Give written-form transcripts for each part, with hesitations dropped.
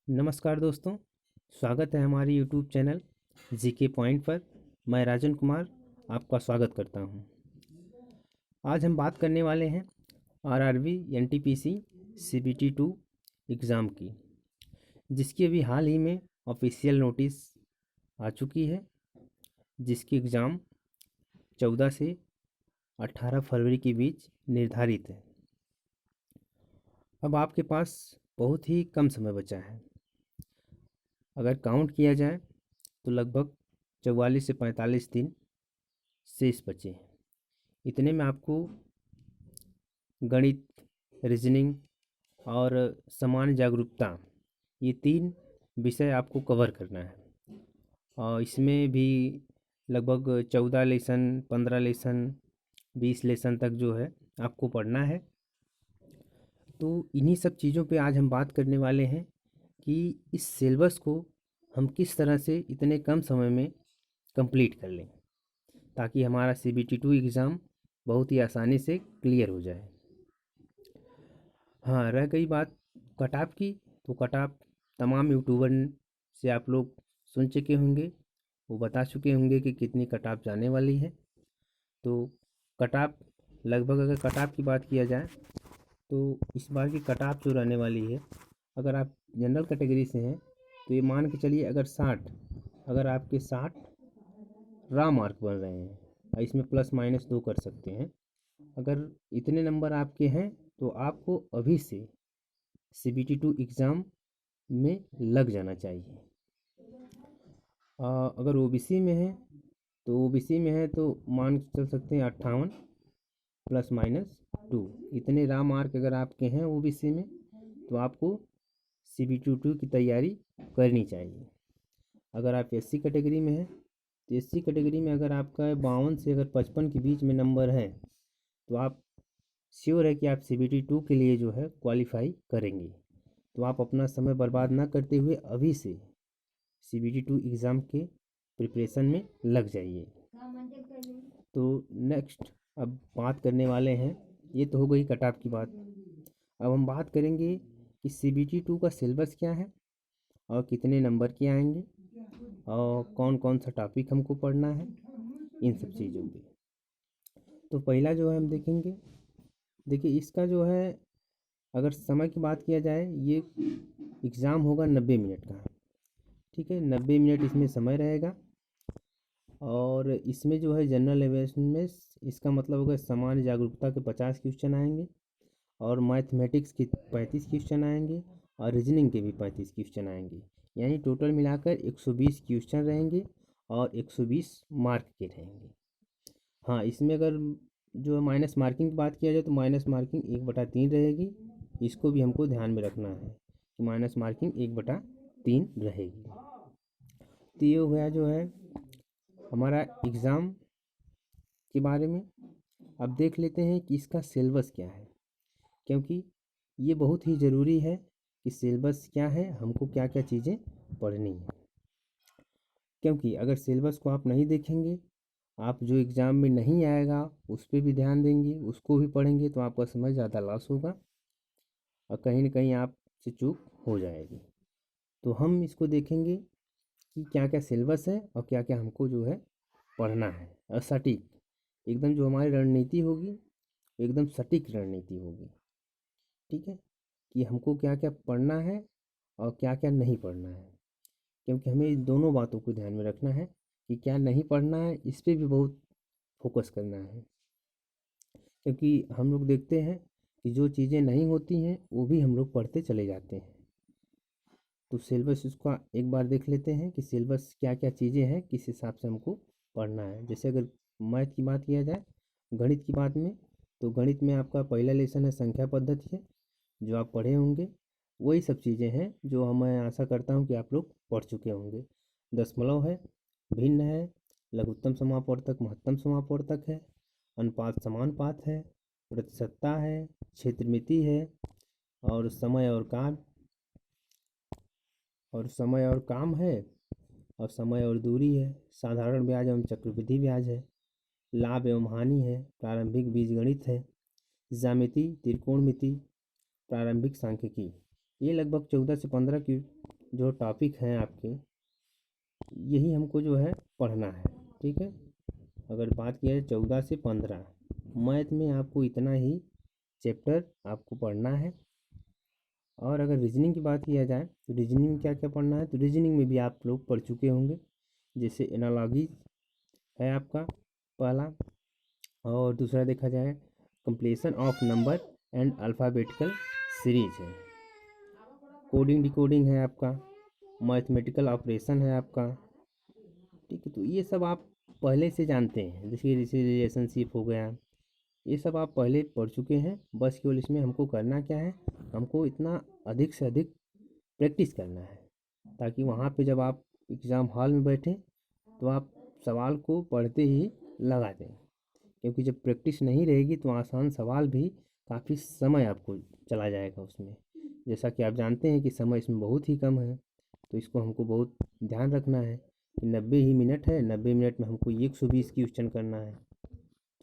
नमस्कार दोस्तों, स्वागत है हमारे यूट्यूब चैनल जीके पॉइंट पर। मैं राजन कुमार आपका स्वागत करता हूं। आज हम बात करने वाले हैं आरआरबी एनटीपीसी सीबीटी 2 एग्ज़ाम की, जिसकी अभी हाल ही में ऑफिशियल नोटिस आ चुकी है, जिसकी एग्ज़ाम 14 से 18 फरवरी के बीच निर्धारित है। अब आपके पास बहुत ही कम समय बचा है। अगर काउंट किया जाए तो लगभग 44 से 45 दिन शेष बचे हैं। इतने में आपको गणित, रीजनिंग और सामान्य जागरूकता, ये 3 विषय आपको कवर करना है। और इसमें भी लगभग 14 लेसन, 15 लेसन, 20 लेसन तक जो है आपको पढ़ना है। तो इन्हीं सब चीज़ों पे आज हम बात करने वाले हैं कि इस सिलेबस को हम किस तरह से इतने कम समय में कंप्लीट कर लें, ताकि हमारा सीबीटी 2 एग्ज़ाम बहुत ही आसानी से क्लियर हो जाए। हाँ, रह गई बात कट ऑफ की, तो कट ऑफ तमाम यूट्यूबर से आप लोग सुन चुके होंगे, वो बता चुके होंगे कि कितनी कट ऑफ जाने वाली है। तो कट ऑफ लगभग, अगर कट ऑफ की बात किया जाए तो इस बार की कट ऑफ जो रहने वाली है, अगर आप जनरल कैटेगरी से हैं तो ये मान के चलिए, अगर आपके 60 रॉ मार्क बन रहे हैं, और इसमें प्लस माइनस 2 कर सकते हैं। अगर इतने नंबर आपके हैं तो आपको अभी से सीबीटी 2 एग्ज़ाम में लग जाना चाहिए। अगर ओबीसी में है तो मान के चल सकते हैं 58 प्लस माइनस 2। इतने रॉ मार्क अगर आपके हैं ओबीसी में तो आपको सीबीटी 2 की तैयारी करनी चाहिए। अगर आप एससी कैटेगरी में हैं तो एससी कैटेगरी में अगर आपका 52 से अगर 55 के बीच में नंबर है तो आप श्योर है कि आप सीबीटी 2 के लिए जो है क्वालिफाई करेंगे। तो आप अपना समय बर्बाद ना करते हुए अभी से सीबीटी 2 एग्ज़ाम के प्रिपरेशन में लग जाइए। तो नेक्स्ट अब बात करने वाले हैं, ये तो हो गई कट ऑफ की बात। अब हम बात करेंगे कि सीबीटी 2 का सिलेबस क्या है और कितने नंबर के आएंगे और कौन कौन सा टॉपिक हमको पढ़ना है, इन सब चीज़ों पे। तो पहला जो है हम देखेंगे, देखिए इसका जो है, अगर समय की बात किया जाए, ये एग्ज़ाम होगा 90 मिनट का। ठीक है, 90 मिनट इसमें समय रहेगा। और इसमें जो है जनरल अवेयरनेस में, इसका मतलब होगा सामान्य जागरूकता के 50 क्वेश्चन आएंगे, और मैथमेटिक्स के 35 क्वेश्चन आएंगे, और रीजनिंग के भी 35 क्वेश्चन आएंगे। यानी टोटल मिलाकर 120 क्वेश्चन रहेंगे और 120 मार्क के रहेंगे। हाँ, इसमें अगर जो है माइनस मार्किंग की बात किया जाए तो माइनस मार्किंग 1/3 रहेगी। इसको भी हमको ध्यान में रखना है कि माइनस मार्किंग 1/3 रहेगी। तो ये हो गया जो है हमारा एग्ज़ाम के बारे में। अब देख लेते हैं कि इसका सिलेबस क्या है, क्योंकि ये बहुत ही ज़रूरी है कि सिलेबस क्या है, हमको क्या क्या चीज़ें पढ़नी है। क्योंकि अगर सिलेबस को आप नहीं देखेंगे, आप जो एग्ज़ाम में नहीं आएगा उस पर भी ध्यान देंगे, उसको भी पढ़ेंगे, तो आपका समय ज़्यादा लॉस होगा और कहीं ना कहीं आपसे चूक हो जाएगी। तो हम इसको देखेंगे कि क्या क्या सिलेबस है और क्या क्या हमको जो है पढ़ना है, और सटीक एकदम जो हमारी रणनीति होगी, एकदम सटीक रणनीति होगी। ठीक है, कि हमको क्या क्या पढ़ना है और क्या क्या नहीं पढ़ना है, क्योंकि हमें इन दोनों बातों को ध्यान में रखना है कि क्या नहीं पढ़ना है, इस पर भी बहुत फोकस करना है। क्योंकि हम लोग देखते हैं कि जो चीज़ें नहीं होती हैं वो भी हम लोग पढ़ते चले जाते हैं। तो सिलेबस उसका एक बार देख लेते हैं कि सिलेबस क्या क्या चीज़ें हैं, किस हिसाब से हमको पढ़ना है। जैसे अगर मैथ की बात किया जाए, गणित की बात में, तो गणित में आपका पहला लेसन है संख्या पद्धति है, जो आप पढ़े होंगे। वही सब चीज़ें हैं जो मैं आशा करता हूँ कि आप लोग पढ़ चुके होंगे। दशमलव है, भिन्न है, लघुत्तम समापवर्तक महत्तम समापवर्तक है, अनुपात समानुपात है, प्रतिशतता है, क्षेत्रमिति है, और समय और काम है, और समय और दूरी है, साधारण ब्याज एवं चक्रवृद्धि ब्याज है, लाभ एवं हानि है, प्रारंभिक बीजगणित है, ज्यामिति, त्रिकोणमिति, प्रारंभिक सांख्यिकी। ये लगभग 14 से 15 की जो टॉपिक हैं आपके, यही हमको जो है पढ़ना है, ठीक है। अगर बात किया जाए 14 से 15, मैथ में आपको इतना ही चैप्टर आपको पढ़ना है। और अगर रीजनिंग की बात किया जाए तो रीजनिंग में क्या क्या पढ़ना है, तो रीजनिंग में भी आप लोग पढ़ चुके होंगे। जैसे एनालॉजी है आपका पहला, और दूसरा देखा जाए completion of number and alphabetical series है, कोडिंग डिकोडिंग है आपका, मैथमेटिकल ऑपरेशन है आपका, ठीक है। तो ये सब आप पहले से जानते हैं, जैसे रिलेशनशिप हो गया, ये सब आप पहले पढ़ चुके हैं। बस केवल इसमें हमको करना क्या है, हमको इतना अधिक से अधिक प्रैक्टिस करना है, ताकि वहाँ पे जब आप एग्ज़ाम हॉल में बैठें तो आप सवाल को पढ़ते ही लगा दें। क्योंकि जब प्रैक्टिस नहीं रहेगी तो आसान सवाल भी काफ़ी समय आपको चला जाएगा उसमें। जैसा कि आप जानते हैं कि समय इसमें बहुत ही कम है, तो इसको हमको बहुत ध्यान रखना है कि 90 ही मिनट है, 90 मिनट में हमको 120 क्वेश्चन करना है।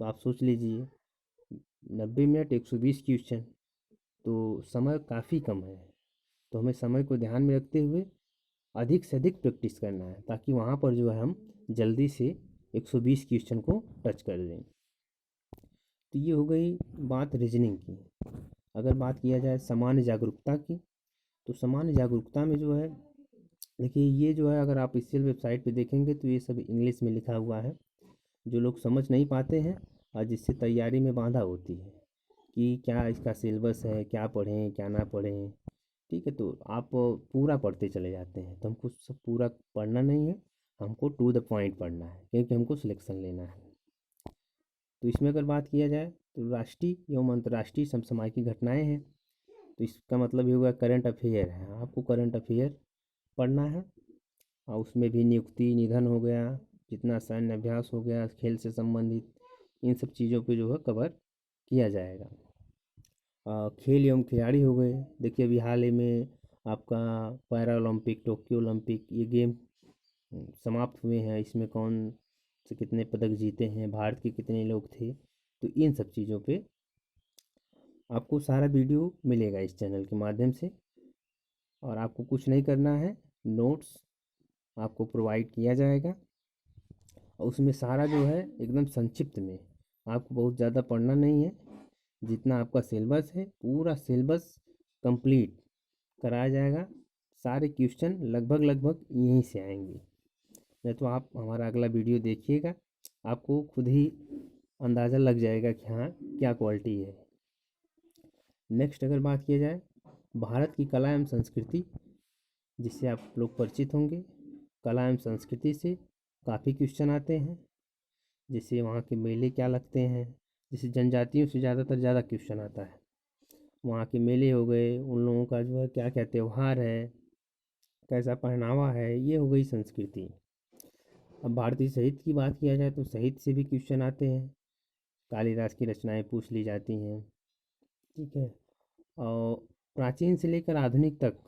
तो आप सोच लीजिए 90 मिनट 120 क्वेश्चन, तो समय काफ़ी कम है। तो हमें समय को ध्यान में रखते हुए अधिक से अधिक प्रैक्टिस करना है, ताकि वहाँ पर जो है हम जल्दी से 120 क्वेश्चन को टच कर दें। तो ये हो गई बात रीजनिंग की। अगर बात किया जाए सामान्य जागरूकता की, तो सामान्य जागरूकता में जो है, देखिए ये जो है अगर आप ऑफिशियल वेबसाइट पे देखेंगे तो ये सब इंग्लिश में लिखा हुआ है, जो लोग समझ नहीं पाते हैं और जिससे तैयारी में बाधा होती है कि क्या इसका सिलेबस है, क्या पढ़ें क्या ना पढ़ें, ठीक है। तो आप पूरा पढ़ते चले जाते हैं, तो हमको सब पूरा पढ़ना नहीं है, हमको टू द पॉइंट पढ़ना है, क्योंकि हमको सिलेक्शन लेना है। तो इसमें अगर बात किया जाए तो राष्ट्रीय एवं अंतर्राष्ट्रीय समसामयिक घटनाएं हैं, तो इसका मतलब ये हुआ करंट अफेयर है, आपको करंट अफेयर पढ़ना है। और उसमें भी नियुक्ति, निधन हो गया, जितना सैन्य अभ्यास हो गया, खेल से संबंधित, इन सब चीज़ों पे जो है कवर किया जाएगा। खेल एवं खिलाड़ी हो गए, देखिए अभी हाल ही में आपका पैरा ओलंपिक, टोक्यो ओलंपिक, ये गेम समाप्त हुए हैं। इसमें कौन से कितने पदक जीते हैं, भारत के कितने लोग थे, तो इन सब चीज़ों पे आपको सारा वीडियो मिलेगा इस चैनल के माध्यम से। और आपको कुछ नहीं करना है, नोट्स आपको प्रोवाइड किया जाएगा, और उसमें सारा जो है एकदम संक्षिप्त में, आपको बहुत ज़्यादा पढ़ना नहीं है। जितना आपका सिलेबस है पूरा सिलेबस कंप्लीट कराया जाएगा, सारे क्वेश्चन लगभग लगभग यहीं से आएंगे। नहीं तो आप हमारा अगला वीडियो देखिएगा, आपको खुद ही अंदाज़ा लग जाएगा कि हाँ क्या क्वालिटी है। नेक्स्ट अगर बात किया जाए भारत की कला एवं संस्कृति, जिससे आप लोग परिचित होंगे, कला एवं संस्कृति से काफ़ी क्वेश्चन आते हैं। जैसे वहाँ के मेले क्या लगते हैं, जैसे जनजातियों से ज़्यादा क्वेश्चन आता है। वहाँ के मेले हो गए, उन लोगों का जो है क्या क्या त्यौहार है, कैसा पहनावा है, ये हो गई संस्कृति। अब भारतीय साहित्य की बात किया जाए तो साहित्य से भी क्वेश्चन आते हैं, कालिदास की रचनाएं पूछ ली जाती हैं, ठीक है। और प्राचीन से लेकर आधुनिक तक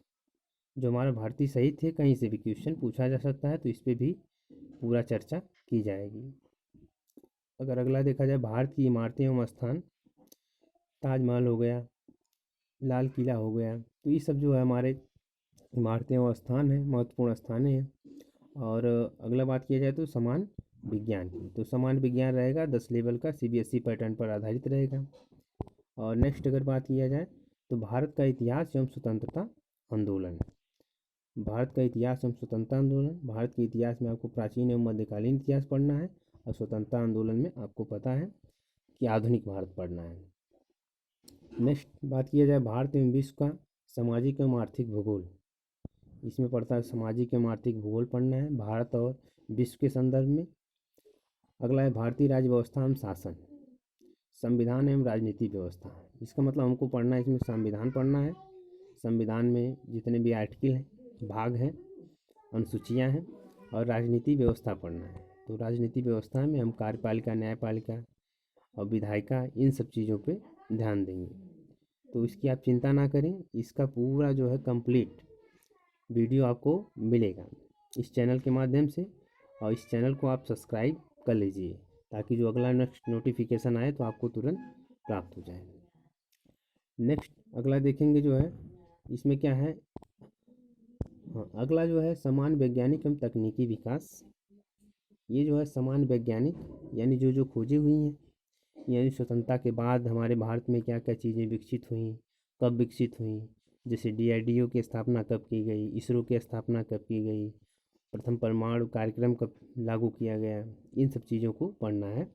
जो हमारा भारतीय साहित्य है, कहीं से भी क्वेश्चन पूछा जा सकता है, तो इस पर भी पूरा चर्चा की जाएगी। अगर अगला देखा जाए भारत की इमारतें एवं स्थान, ताजमहल हो गया, लाल किला हो गया, तो ये सब जो है हमारे इमारतें और स्थान हैं, महत्वपूर्ण स्थान हैं। और अगला बात किया जाए तो समान विज्ञान की, तो समान विज्ञान रहेगा 10 लेवल का, सीबीएसई पैटर्न पर आधारित रहेगा। और नेक्स्ट अगर बात किया जाए तो भारत का इतिहास एवं स्वतंत्रता आंदोलन, भारत का इतिहास एवं स्वतंत्रता आंदोलन, भारत के इतिहास में आपको प्राचीन एवं मध्यकालीन इतिहास पढ़ना है, और स्वतंत्रता आंदोलन में आपको पता है कि आधुनिक भारत पढ़ना है। नेक्स्ट बात किया जाए भारत एवं विश्व का सामाजिक एवं आर्थिक भूगोल, इसमें पढ़ता है सामाजिक एवं आर्थिक भूगोल पढ़ना है भारत और विश्व के संदर्भ में। अगला है भारतीय राज्य व्यवस्था एवं शासन, संविधान एवं राजनीति व्यवस्था, इसका मतलब हमको पढ़ना है, इसमें संविधान पढ़ना है, संविधान में जितने भी आर्टिकल हैं, भाग हैं, अनुसूचियाँ हैं, और राजनीति व्यवस्था पढ़ना है। तो राजनीति व्यवस्था में हम कार्यपालिका, न्यायपालिका और विधायिका, इन सब चीज़ों पे ध्यान देंगे। तो इसकी आप चिंता ना करें, इसका पूरा जो है कंप्लीट वीडियो आपको मिलेगा इस चैनल के माध्यम से, और इस चैनल को आप सब्सक्राइब कर लीजिए, ताकि जो अगला नेक्स्ट नोटिफिकेशन आए तो आपको तुरंत प्राप्त हो जाए। नेक्स्ट अगला देखेंगे जो है, इसमें क्या है, हाँ, अगला जो है समान वैज्ञानिक एवं तकनीकी विकास। ये जो है समान वैज्ञानिक यानी जो खोजें हुई हैं, यानी स्वतंत्रता के बाद हमारे भारत में क्या क्या चीज़ें विकसित हुई, कब विकसित हुई। जैसे DRDO की स्थापना कब की गई, इसरो की स्थापना कब की गई, प्रथम परमाणु कार्यक्रम कब लागू किया गया, इन सब चीज़ों को पढ़ना है।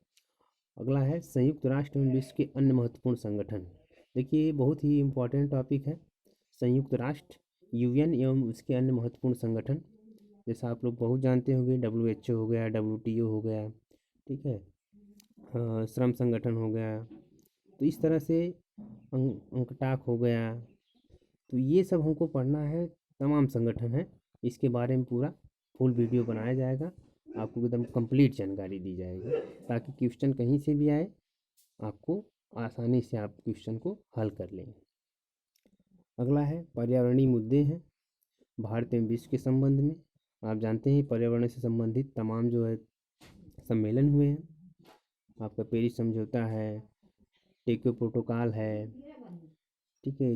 अगला है संयुक्त राष्ट्र एवं विश्व के अन्य महत्वपूर्ण संगठन। देखिए ये बहुत ही इम्पोर्टेंट टॉपिक है। संयुक्त राष्ट्र, UN एवं उसके अन्य महत्वपूर्ण संगठन, जैसा आप लोग बहुत जानते होंगे, WHO हो गया, WTO हो गया, ठीक है, श्रम संगठन हो गया, तो इस तरह से अंकटाक हो गया। तो ये सब हमको पढ़ना है, तमाम संगठन है, इसके बारे में पूरा फुल वीडियो बनाया जाएगा, आपको एकदम कंप्लीट जानकारी दी जाएगी, ताकि क्वेश्चन कहीं से भी आए आपको आसानी से आप क्वेश्चन को हल कर लें। अगला है पर्यावरणीय मुद्दे हैं भारत एवं विश्व के संबंध में। आप जानते हैं पर्यावरण से संबंधित तमाम जो है सम्मेलन हुए हैं। आपका पेरिस समझौता है, टोक्यो प्रोटोकॉल है, ठीक है,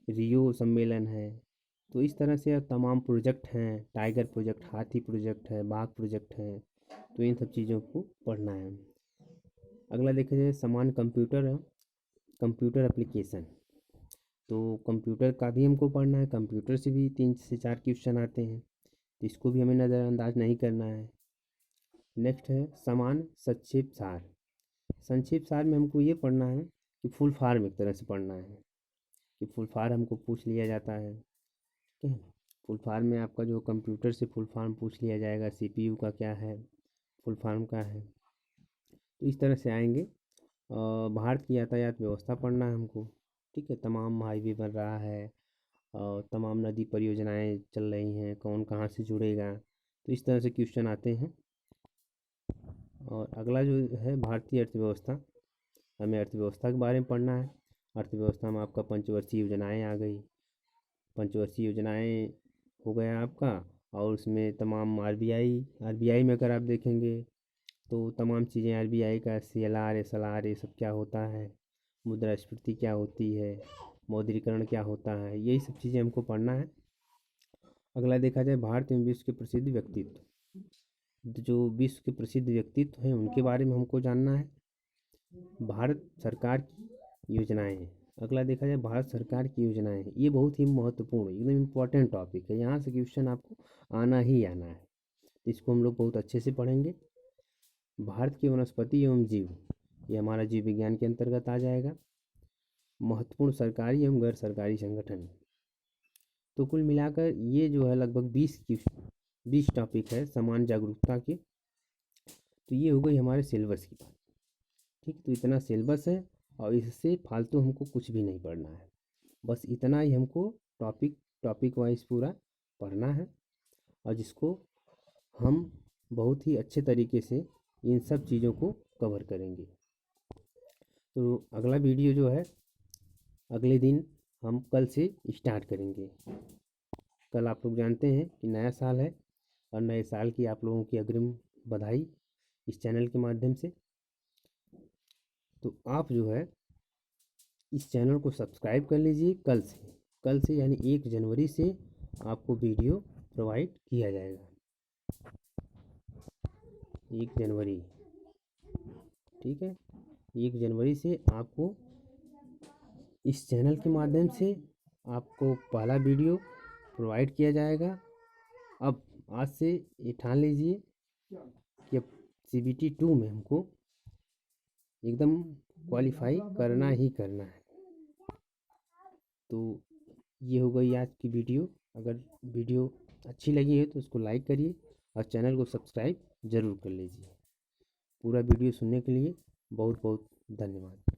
रियो सम्मेलन है। तो इस तरह से तमाम प्रोजेक्ट हैं, टाइगर प्रोजेक्ट, हाथी प्रोजेक्ट है, बाघ प्रोजेक्ट है, तो इन सब चीज़ों को पढ़ना है। अगला देखा जाए समान कंप्यूटर है, कंप्यूटर एप्लीकेशन। तो कंप्यूटर का भी हमको पढ़ना है, कंप्यूटर से भी 3 से 4 क्वेश्चन आते हैं, तो इसको भी हमें नज़रअंदाज नहीं करना है। नेक्स्ट है समान संक्षेप सार। संक्षेप सार में हमको ये पढ़ना है कि फुल फॉर्म एक तरह से पढ़ना है, कि फुल फॉर्म हमको पूछ लिया जाता है, ठीक है। फुल फॉर्म में आपका जो कंप्यूटर से फुल फॉर्म पूछ लिया जाएगा, CPU का क्या है, फुल फॉर्म का है, तो इस तरह से आएंगे। भारत की यातायात व्यवस्था पढ़ना है हमको, ठीक है, तमाम हाईवे बन रहा है और तमाम नदी परियोजनाएं चल रही हैं, कौन कहाँ से जुड़ेगा, तो इस तरह से क्वेश्चन आते हैं। और अगला जो है भारतीय अर्थव्यवस्था, हमें अर्थव्यवस्था के बारे में पढ़ना है। अर्थव्यवस्था में आपका पंचवर्षीय योजनाएं आ गई, पंचवर्षीय योजनाएं हो गया आपका, और उसमें तमाम RBI में अगर आप देखेंगे तो तमाम चीज़ें RBI का CLR SLR ये सब क्या होता है, मुद्रास्फीति क्या होती है, मौद्रीकरण क्या होता है, यही सब चीज़ें हमको पढ़ना है। अगला देखा जाए भारत एवं विश्व के प्रसिद्ध व्यक्तित्व, जो विश्व के प्रसिद्ध व्यक्तित्व हैं उनके बारे में हमको जानना है। भारत सरकार की योजनाएं हैं। अगला देखा जाए भारत सरकार की योजनाएं, ये बहुत ही महत्वपूर्ण एकदम इम्पोर्टेंट टॉपिक है, यहाँ से क्वेश्चन आपको आना ही आना है, इसको हम लोग बहुत अच्छे से पढ़ेंगे। भारत की वनस्पति एवं जीव, ये हमारा जीव विज्ञान के अंतर्गत आ जाएगा। महत्वपूर्ण सरकारी एवं गैर सरकारी संगठन, तो कुल मिलाकर ये जो है लगभग 20 टॉपिक है समान जागरूकता के। तो ये हो गई हमारे सिलेबस की बात, ठीक। तो इतना सिलेबस है और इससे फालतू हमको कुछ भी नहीं पढ़ना है, बस इतना ही हमको टॉपिक वाइज पूरा पढ़ना है, और जिसको हम बहुत ही अच्छे तरीके से इन सब चीज़ों को कवर करेंगे। तो अगला वीडियो जो है अगले दिन हम कल से स्टार्ट करेंगे। कल आप लोग जानते हैं कि नया साल है, और नए साल की आप लोगों की अग्रिम बधाई इस चैनल के माध्यम से। तो आप जो है इस चैनल को सब्सक्राइब कर लीजिए। कल से यानी 1 जनवरी से आपको वीडियो प्रोवाइड किया जाएगा, 1 जनवरी, ठीक है। 1 जनवरी से आपको इस चैनल के माध्यम से आपको पहला वीडियो प्रोवाइड किया जाएगा। अब आज से ये ठान लीजिए कि अब CBT 2 में हमको एकदम क्वालिफाई करना ही करना है। तो ये हो गई आज की वीडियो। अगर वीडियो अच्छी लगी है तो उसको लाइक करिए और चैनल को सब्सक्राइब ज़रूर कर लीजिए। पूरा वीडियो सुनने के लिए बहुत बहुत धन्यवाद।